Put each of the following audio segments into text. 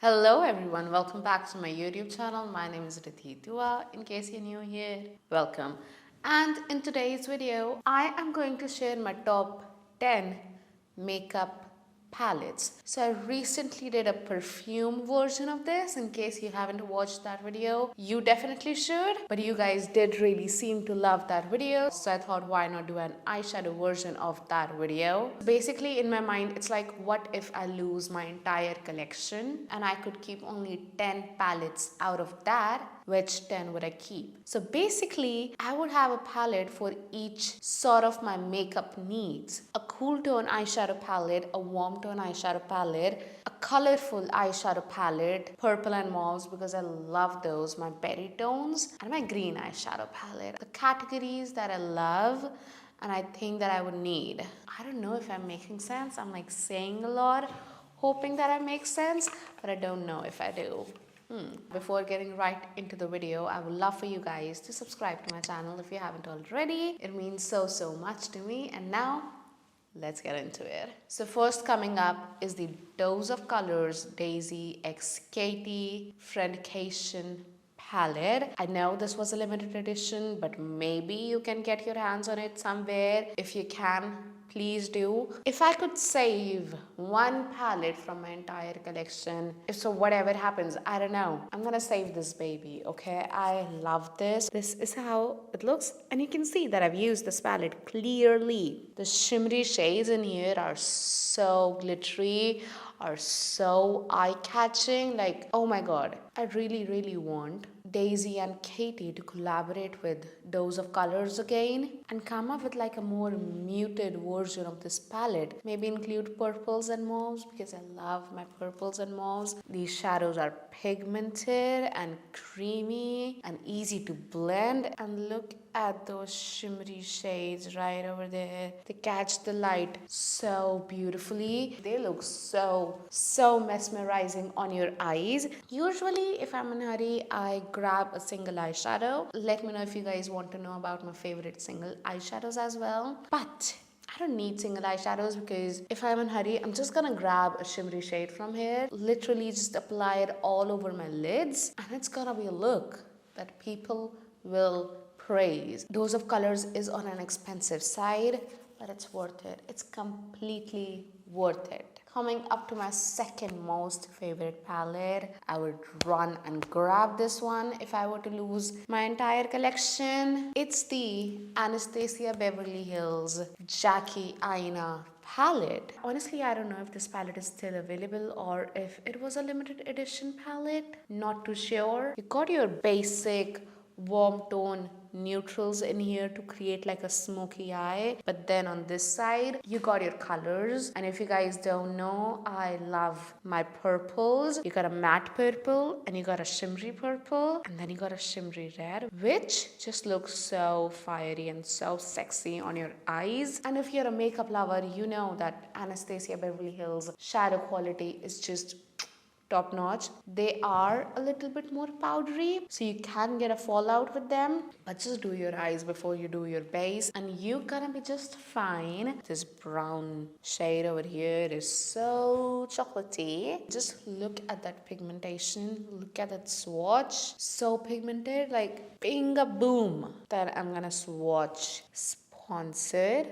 Hello everyone, welcome back to my YouTube channel. My name is Ridhi. In case you're new here, welcome. And in today's video, I am going to share my top 10 makeup palettes. So I recently did a perfume version of this. In case you haven't watched that video, you definitely should. But you guys did really seem to love that video, so I thought, why not do an eyeshadow version of that video. Basically, in my mind, it's like, what if I lose my entire collection and I could keep only 10 palettes out of that? Which 10 would I keep? So basically, I would have a palette for each sort of my makeup needs. A cool tone eyeshadow palette, a warm tone eyeshadow palette, a colorful eyeshadow palette, purple and mauves because I love those, my berry tones, and my green eyeshadow palette. The categories that I love and I think that I would need. I don't know if I'm making sense. I'm like saying a lot, hoping that I make sense, but I don't know if I do. Before getting right into the video, I would love for you guys to subscribe to my channel if you haven't already. It means so much to me. And now, let's get into it. So first coming up is the Dose of Colors Daisy x Katie Freddication palette. I know this was a limited edition, but maybe you can get your hands on it somewhere. If you can, please do. If I could save one palette from my entire collection, if so whatever happens, I don't know, I'm gonna save this baby, okay? I love this. This is how it looks, and you can see that I've used this palette clearly. The shimmery shades in here are so glittery, are so eye-catching, like, oh my god. I really want Daisy and Katie to collaborate with Dose of Colors again and come up with like a more muted version of this palette. Maybe include purples and mauves because I love my purples and mauves. These shadows are pigmented and creamy and easy to blend, and look at those shimmery shades right over there. They catch the light so beautifully. They look so mesmerizing on your eyes. Usually if I'm in a hurry, I grab a single eyeshadow. Let me know if you guys want to know about my favorite single eyeshadows as well. But I don't need single eyeshadows because if I'm in a hurry, I'm just gonna grab a shimmery shade from here, literally just apply it all over my lids, and it's gonna be a look that people will praise. Dose of Colors is on an expensive side, but it's worth it. It's completely worth it. Coming up to my second most favorite palette, I would run and grab this one if I were to lose my entire collection. It's the Anastasia Beverly Hills Jackie Aina palette. Honestly, I don't know if this palette is still available or if it was a limited edition palette. Not too sure. You got your basic warm tone neutrals in here to create like a smoky eye, but then on this side you got your colors. And if you guys don't know, I love my purples. You got a matte purple and you got a shimmery purple, and then you got a shimmery red, which just looks so fiery and so sexy on your eyes. And if you're a makeup lover, you know that Anastasia Beverly Hills shadow quality is just top notch. They are a little bit more powdery, so you can get a fallout with them, but just do your eyes before you do your base and you're gonna be just fine. This brown shade over here is so chocolatey. Just look at that pigmentation, look at that swatch, so pigmented, like bing a boom. Then I'm gonna swatch Sponsored,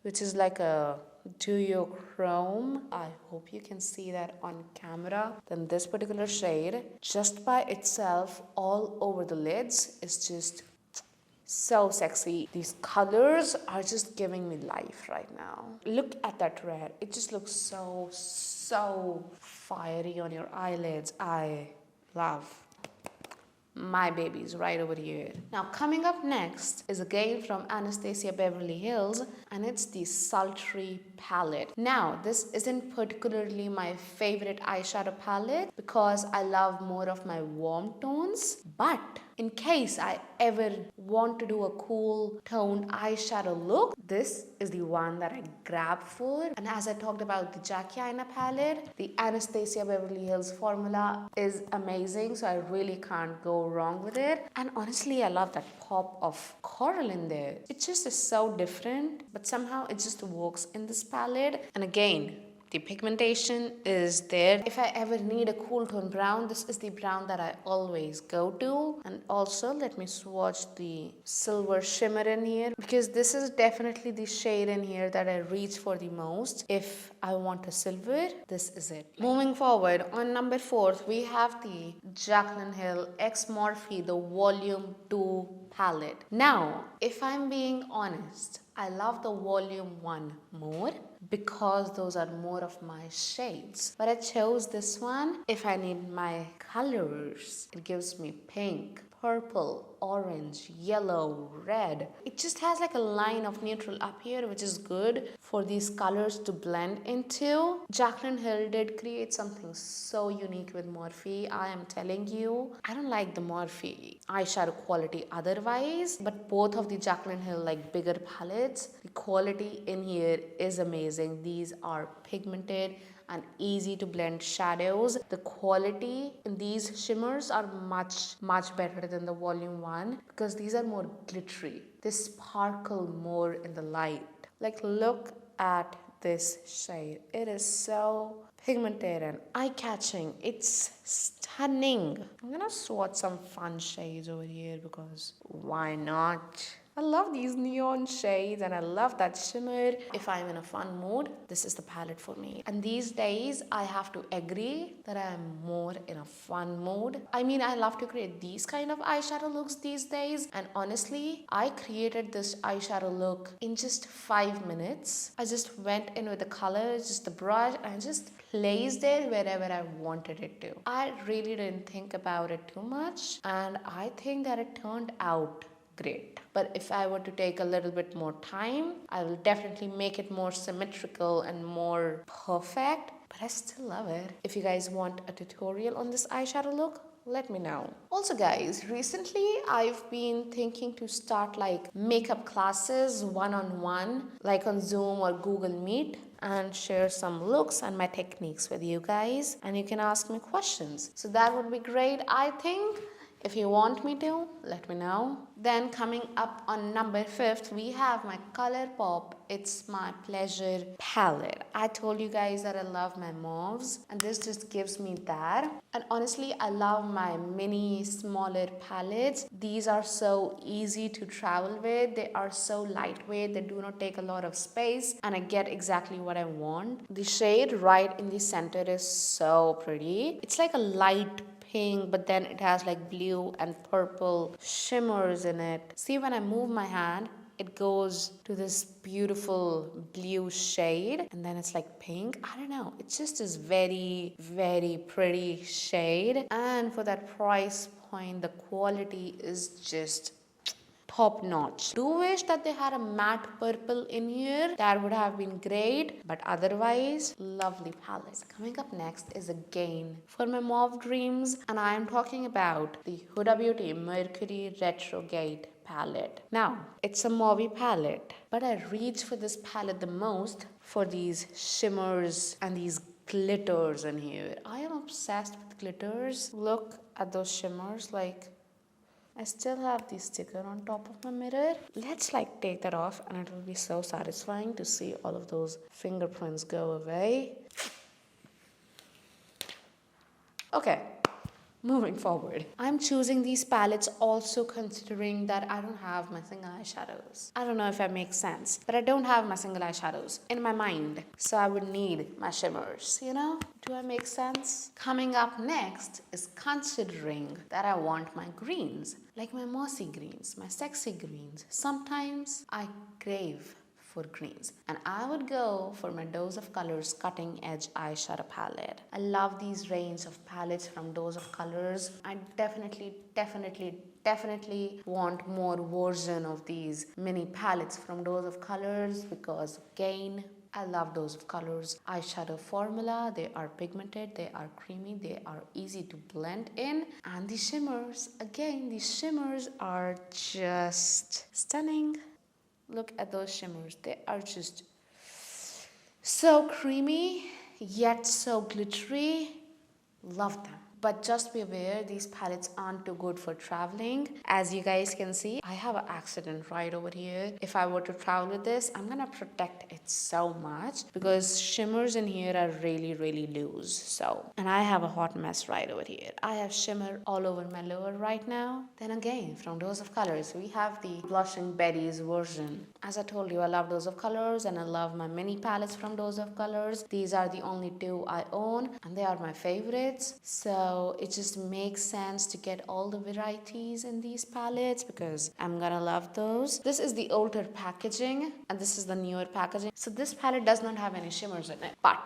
which is like a 𝕗𝕣𝕚𝕚. I hope you can see that on camera. Then this particular shade, just by itself all over the lids, is just so sexy. These colors are just giving me life right now. Look at that red. It just looks so fiery on your eyelids. I love my babies right over here. Now coming up next is again from Anastasia Beverly Hills, and it's the Sultry Palette. Now this isn't particularly my favorite eyeshadow palette because I love more of my warm tones, but in case I ever want to do a cool toned eyeshadow look, this is the one that I grab for. And as I talked about the Jackie Aina palette, the Anastasia Beverly Hills formula is amazing, so I really can't go wrong with it. And honestly, I love that pop of coral in there. It just is so different, but somehow it just works in this palette. And again, The pigmentation is there. If I ever need a cool tone brown, this is the brown that I always go to. And also, let me swatch the silver shimmer in here, because this is definitely the shade in here that I reach for the most. If I want a silver, this is it. Moving forward, on number 4, we have the Jaclyn Hill X Morphe, the Volume 2 palette. Now, if I'm being honest, I love the Volume 1 more because those are more of my shades. But I chose this one if I need my colors. It gives me pink, purple, orange, yellow, red. It just has like a line of neutral up here, which is good for these colors to blend into. Jaclyn Hill did create something so unique with Morphe. I am telling you, I don't like the Morphe eyeshadow quality otherwise, but both of the Jaclyn Hill like bigger palettes, the quality in here is amazing. These are pigmented and easy to blend shadows. The quality in these shimmers are much better than the Volume 1 because these are more glittery. They sparkle more in the light. Like, look at this shade. It is so pigmented and eye-catching. It's stunning. I'm gonna swatch some fun shades over here because why not? I love these neon shades and I love that shimmer. If I'm in a fun mood, this is the palette for me. And these days, I have to agree that I am more in a fun mood. I mean, I love to create these kind of eyeshadow looks these days. And honestly, I created this eyeshadow look in just 5 minutes. I just went in with the colors, just the brush, and I just placed it wherever I wanted it to. I really didn't think about it too much. And I think that it turned out great. But if I were to take a little bit more time, I will definitely make it more symmetrical and more perfect. But I still love it. If you guys want a tutorial on this eyeshadow look, let me know. Also guys, recently I've been thinking to start like makeup classes one-on-one, like on Zoom or Google Meet, and share some looks and my techniques with you guys. And you can ask me questions. So that would be great, I think. If you want me to, let me know. Then coming up on number 5, we have my Colourpop It's My Pleasure palette. I told you guys that I love my mauves and this just gives me that. And honestly, I love my mini smaller palettes. These are so easy to travel with. They are so lightweight. They do not take a lot of space and I get exactly what I want. The shade right in the center is so pretty. It's like a light pink, but then it has like blue and purple shimmers in it. See, when I move my hand, it goes to this beautiful blue shade and then it's like pink. I don't know, it just is very pretty shade, and for that price point the quality is just top notch. Do wish that they had a matte purple in here. That would have been great, but otherwise, lovely palette. Coming up next is again for my mauve dreams, and I am talking about the Huda Beauty Mercury Retrogate palette. Now, it's a mauve palette, but I reach for this palette the most for these shimmers and these glitters in here. I am obsessed with glitters. Look at those shimmers, like I still have the sticker on top of my mirror. Let's like take that off and it will be so satisfying to see all of those fingerprints go away. Okay, moving forward. I'm choosing these palettes also considering that I don't have my single eyeshadows. I don't know if that makes sense, but I don't have my single eyeshadows in my mind. So I would need my shimmers, you know? Do I make sense? Coming up next is considering that I want my greens, like my mossy greens, my sexy greens. Sometimes I crave for greens, and I would go for my Dose of Colors Cutting Edge Eyeshadow Palette. I love these range of palettes from Dose of Colors. I definitely want more version of these mini palettes from Dose of Colors because again, I love Dose of Colors eyeshadow formula. They are pigmented, they are creamy, they are easy to blend in. And the shimmers, again, the shimmers are just stunning. Look at those shimmers. They are just so creamy, yet so glittery. Love them. But just be aware, these palettes aren't too good for traveling. As you guys can see, I have an accident right over here. If I were to travel with this, I'm gonna protect it so much because shimmers in here are really, really loose. So, and I have a hot mess right over here. I have shimmer all over my lower right now. Then again, from Dose of Colors, we have the Blushing Berries version. As I told you, I love Dose of Colors and I love my mini palettes from Dose of Colors. These are the only two I own and they are my favorites. So it just makes sense to get all the varieties in these palettes because I'm gonna love those. This is the older packaging and this is the newer packaging. So this palette does not have any shimmers in it. But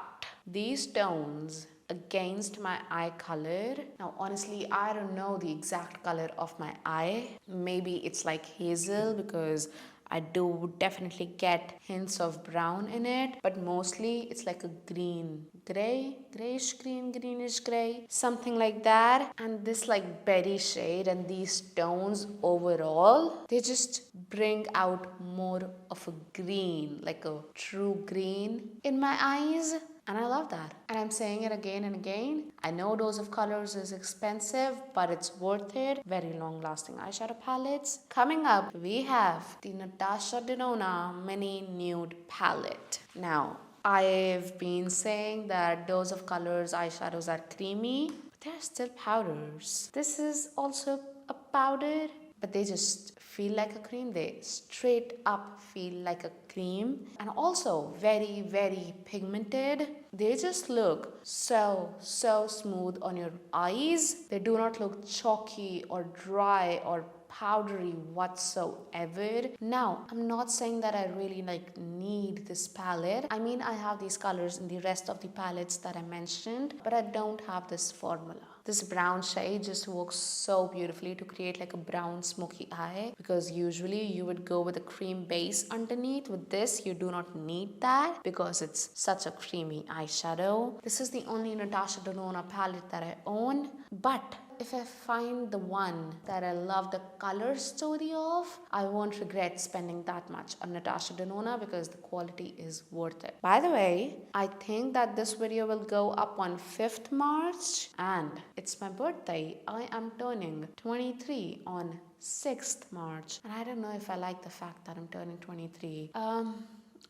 these tones against my eye color. Now honestly, I don't know the exact color of my eye. Maybe it's like hazel because I do definitely get hints of brown in it, but mostly it's like a green, gray, grayish green, greenish gray, something like that. And this like berry shade and these tones overall, they just bring out more of a green, like a true green in my eyes. And I love that. And I'm saying it again and again. I know Dose of Colors is expensive, but it's worth it. Very long lasting eyeshadow palettes. Coming up, we have the Natasha Denona Mini Nude Palette. Now, I've been saying that Dose of Colors eyeshadows are creamy, but they're still powders. This is also a powder, but they just feel like a cream. They straight up feel like a cream and also very, very pigmented. They just look so smooth on your eyes. They do not look chalky or dry or powdery whatsoever. Now, I'm not saying that I really need this palette. I mean, I have these colors in the rest of the palettes that I mentioned, but I don't have this formula. This brown shade just works so beautifully to create like a brown smoky eye because usually you would go with a cream base underneath. With this, you do not need that because it's such a creamy eyeshadow. This is the only Natasha Denona palette that I own, but if I find the one that I love the color story of, I won't regret spending that much on Natasha Denona because the quality is worth it. By the way, I think that this video will go up on 5th March and it's my birthday. I am turning 23 on 6th March. And I don't know if I like the fact that I'm turning 23. I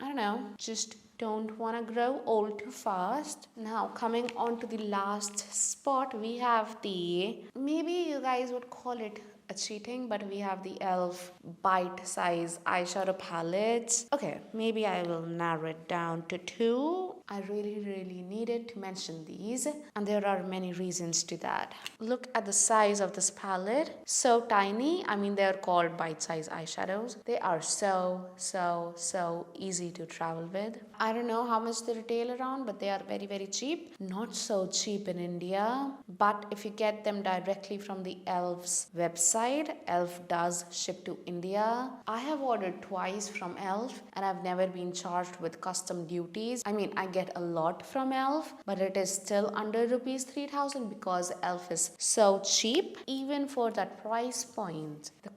don't know. Just don't want to grow old too fast. Now coming on to the last spot, we have the, maybe you guys would call it a cheating, but we have the e.l.f. bite size eyeshadow palettes. Okay, maybe I will narrow it down to 2. I really needed to mention these and there are many reasons to that. Look at the size of this palette. So tiny. I mean, they're called bite-size eyeshadows. They are so easy to travel with. I don't know how much they retail around, but they are very cheap. Not so cheap in India, but if you get them directly from the e.l.f.'s website, e.l.f. does ship to India. I have ordered twice from e.l.f. and I've never been charged with custom duties. I mean, I get a lot from e.l.f., but it is still under rupees 3,000 because e.l.f. is so cheap. Even for that price point, the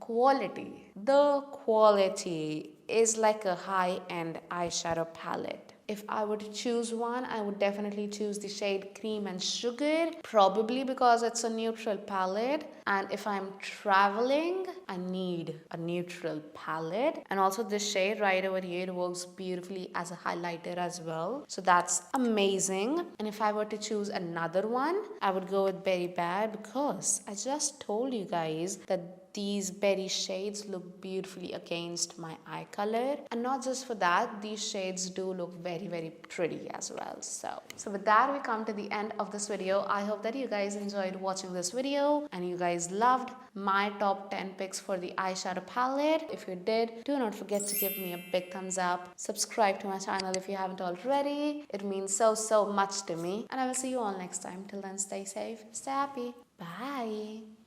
quality is like a high-end eyeshadow palette. If I were to choose one, I would definitely choose the shade Cream and Sugar, probably because it's a neutral palette. And if I'm traveling, I need a neutral palette. And also this shade right over here works beautifully as a highlighter as well. So that's amazing. And if I were to choose another one, I would go with Berry Bad because I just told you guys that these berry shades look beautifully against my eye color. And not just for that, these shades do look very pretty as well. So with that, we come to the end of this video. I hope that you guys enjoyed watching this video and you guys loved my top 10 picks for the eyeshadow palette. If you did, do not forget to give me a big thumbs up. Subscribe to my channel if you haven't already. It means so much to me. And I will see you all next time. Till then, stay safe, stay happy. Bye.